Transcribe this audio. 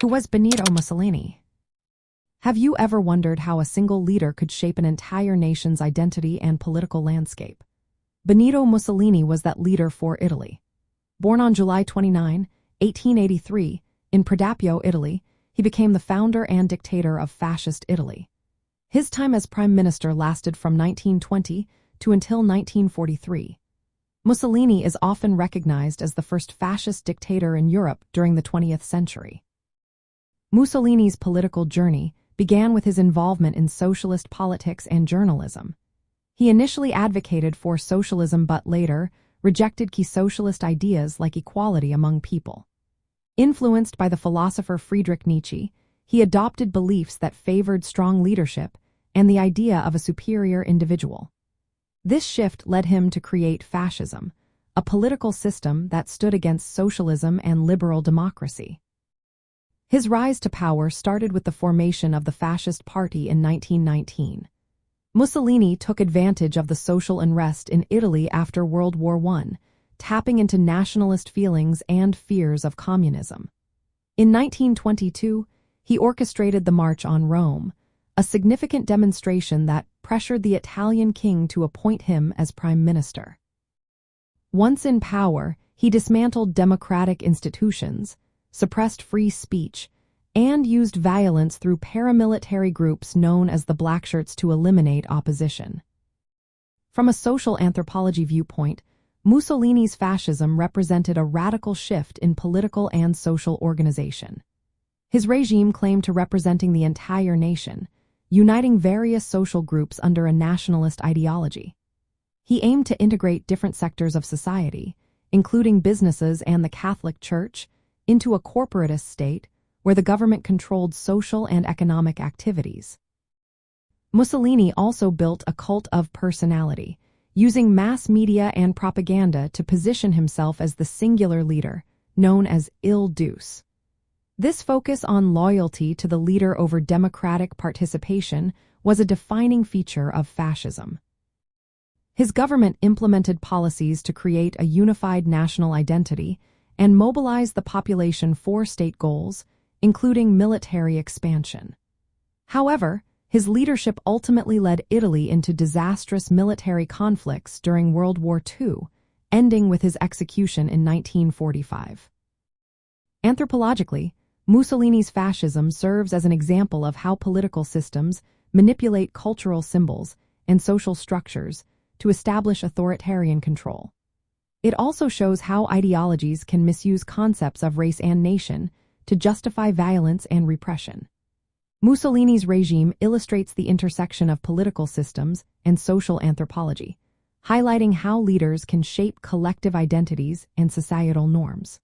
Who was Benito Mussolini? Have you ever wondered how a single leader could shape an entire nation's identity and political landscape? Benito Mussolini was that leader for Italy. Born on July 29, 1883, in Predappio, Italy, he became the founder and dictator of Fascist Italy. His time as prime minister lasted from 1920 to until 1943. Mussolini is often recognized as the first fascist dictator in Europe during the 20th century. Mussolini's political journey began with his involvement in socialist politics and journalism. He initially advocated for socialism but later rejected key socialist ideas like equality among people. Influenced by the philosopher Friedrich Nietzsche, he adopted beliefs that favored strong leadership and the idea of a superior individual. This shift led him to create fascism, a political system that stood against socialism and liberal democracy. His rise to power started with the formation of the Fascist Party in 1919. Mussolini took advantage of the social unrest in Italy after World War I, tapping into nationalist feelings and fears of communism. In 1922, he orchestrated the March on Rome, a significant demonstration that pressured the Italian king to appoint him as prime minister. Once in power, he dismantled democratic institutions, suppressed free speech, and used violence through paramilitary groups known as the Blackshirts to eliminate opposition. From a social anthropology viewpoint, Mussolini's fascism represented a radical shift in political and social organization. His regime claimed to representing the entire nation, uniting various social groups under a nationalist ideology. He aimed to integrate different sectors of society, including businesses and the Catholic Church, into a corporatist state where the government controlled social and economic activities. Mussolini also built a cult of personality, using mass media and propaganda to position himself as the singular leader, known as Il Duce. This focus on loyalty to the leader over democratic participation was a defining feature of fascism. His government implemented policies to create a unified national identity and mobilize the population for state goals, including military expansion. However, his leadership ultimately led Italy into disastrous military conflicts during World War II, ending with his execution in 1945. Anthropologically, Mussolini's fascism serves as an example of how political systems manipulate cultural symbols and social structures to establish authoritarian control. It also shows how ideologies can misuse concepts of race and nation to justify violence and repression. Mussolini's regime illustrates the intersection of political systems and social anthropology, highlighting how leaders can shape collective identities and societal norms.